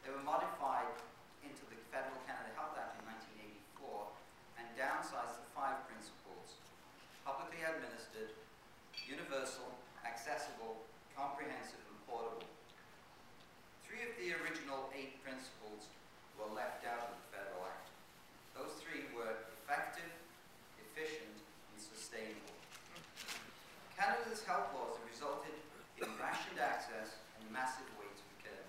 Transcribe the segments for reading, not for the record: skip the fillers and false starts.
They were modified into the Federal Canada Health Act in 1984 and downsized to 5 principles: publicly administered, universal, accessible, comprehensive, and portable. 3 of the original 8 principles were left out of the Federal Act. Those 3 were effective, efficient, and sustainable. Canada's health laws have resulted in rationed access and massive waits for care.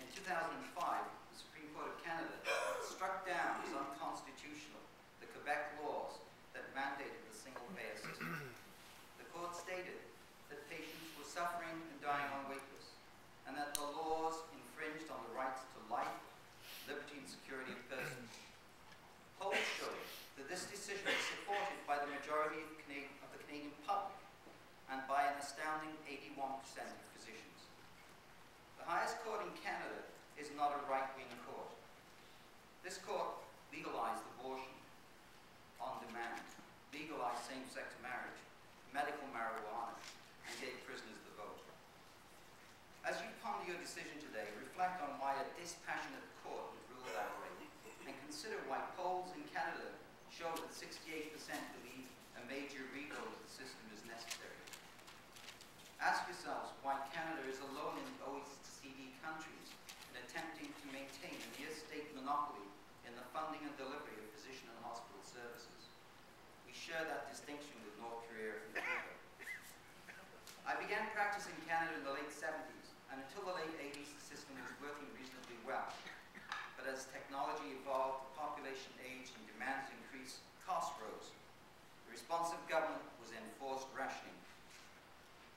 In 2005, the Supreme Court of Canada struck down as unconstitutional the Quebec laws that mandated the single-payer system. The court stated that patients were suffering and dying on wait lists, and that the laws infringed on the rights to life, liberty, and security of persons. Polls showed that this decision was supported by the majority of the Canadian public and by an astounding 81% of physicians. The highest court in Canada is not a right-wing court. This court legalized abortion on demand, legalized same-sex marriage, medical marijuana, and gave prisoners the vote. As you ponder your decision today, reflect on why a dispassionate court would rule that way, and consider why polls in Canada show that 68% believe a major rebuild of the system is necessary. Ask yourselves why Canada is alone in the OECD countries in attempting to maintain a near-state monopoly in the funding and delivery of physician and hospital services. We share that distinction with North Korea and Cuba. I began practicing Canada in the late 70s, and until the late 80s, the system was working reasonably well. But as technology evolved, the population aged, and demands increased, costs rose. The response of government was enforced rationing.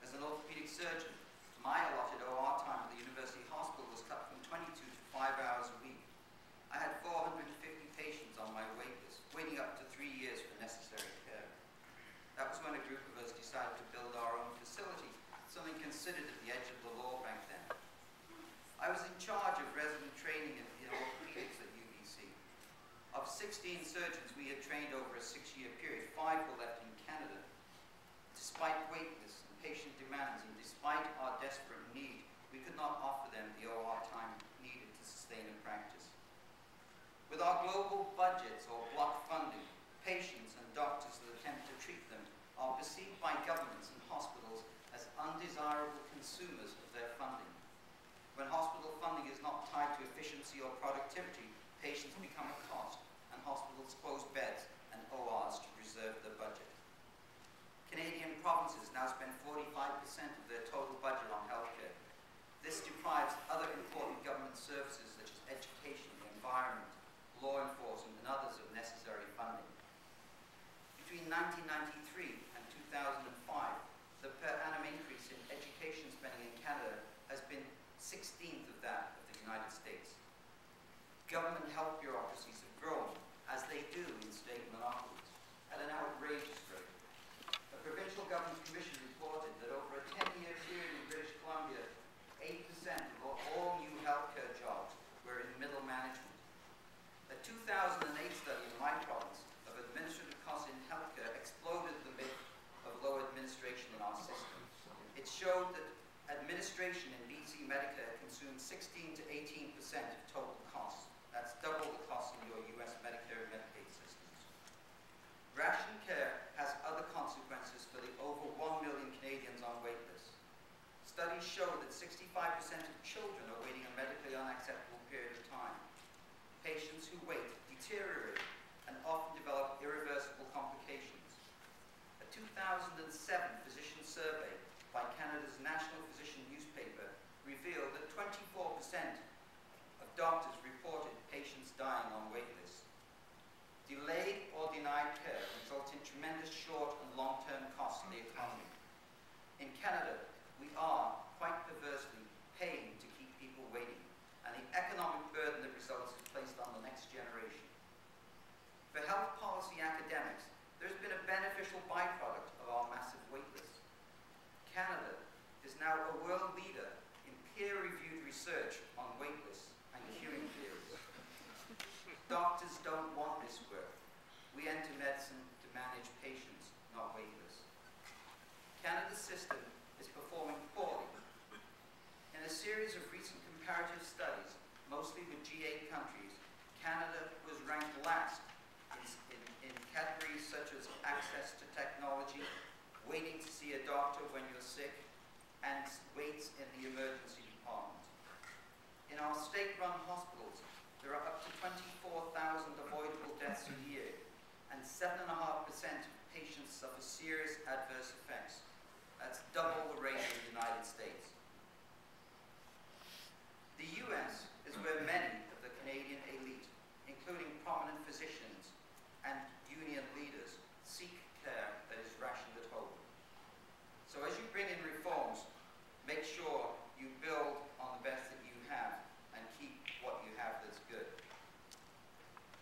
As an orthopedic surgeon, my allotted OR time at the University Hospital was cut from 22 to 5 hours a week. I had 450 patients on my wait list, waiting up to 3 years for necessary care. That was when a group of us decided to build our own facility, something considered at the edge of the law back then. I was in charge of resident training in orthopedics at UBC. Of 16 surgeons we had trained over a 6-year period, 5 were left in Canada. Despite wait lists and patient demands, and despite our desperate need, we could not offer them the OR time needed to sustain a practice. With our global budgets or block funding, patients and doctors that attempt to treat them are perceived by governments and hospitals as undesirable consumers of their funding. When hospital funding is not tied to efficiency or productivity, patients become a cost, and hospitals close beds and ORs to preserve their budget. Canadian provinces now spend 45% of their total budget on healthcare. This deprives other important government services such as education, the environment, law enforcement, and others of necessary funding. Between 1993 and 2005, the per annum increase in education spending in Canada has been 16th of that of the United States. Government health bureaucracies have grown, as they do in state monopolies, at an outrageous rate. A provincial government commission reported that over a 10-year period in British Columbia, 8% of all new healthcare jobs were in middle management. A 2008 study in my province of administrative costs in healthcare exploded the myth of low administration in our system. It showed that administration in BC Medicare consumes 16 to 18% of total costs. That's double the cost in your US Medicare and Medicaid systems. Ration care has other consequences for the over 1 million Canadians on wait lists. Studies show that 65% of children are waiting a medically unacceptable period of time. Patients who wait deteriorate and often develop irreversible complications. A 2007 physician survey by Canada's national physician newspaper revealed that 24% of doctors reported patients dying on wait lists. Delayed or denied care results in tremendous short and long-term costs to the economy. In Canada, we are, quite perversely, paying to keep people waiting, and the economic burden that results is placed on the next generation. For health policy academics, there's been a beneficial byproduct of our massive wait lists. Canada is now a world leader in peer-reviewed research on wait lists and queuing theories. Doctors don't want this work. We enter medicine to manage patients, not wait lists. Canada's system is performing poorly. In a series of recent comparative studies, waiting to see a doctor when you're sick, and waits in the emergency department. In our state-run hospitals, there are up to 24,000 avoidable deaths a year, and 7.5% of patients suffer serious adverse effects. That's double the rate in the United States. The US is where many of the Canadian elite, including prominent physicians and union leaders, seek care that is rationed at home. So as you bring in reforms, make sure you build on the best that you have and keep what you have that's good.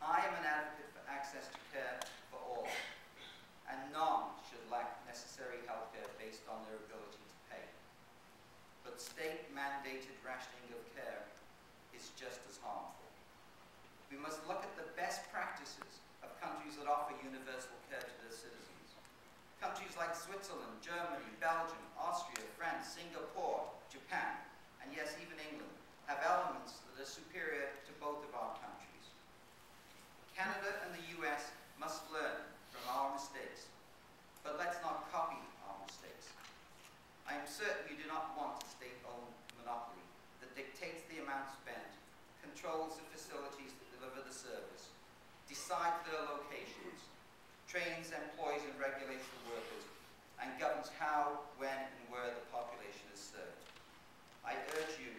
I am an advocate for access to care for all, and none should lack necessary health care based on their ability to pay. But state-mandated rationing of care is just as harmful. We must look at the best practices of countries that offer universal care to their citizens. Countries like Switzerland, Germany, Belgium, Austria, France, Singapore, Japan, and yes, even England, have elements that are superior to both of our countries. Canada and the US must learn from our mistakes, but let's not copy our mistakes. I am certain you do not want a state-owned monopoly that dictates the amount spent, controls the facilities that deliver the service, decides their locations, trains, employs, and regulates the workers, and governs how, when, and where the population is served. I urge you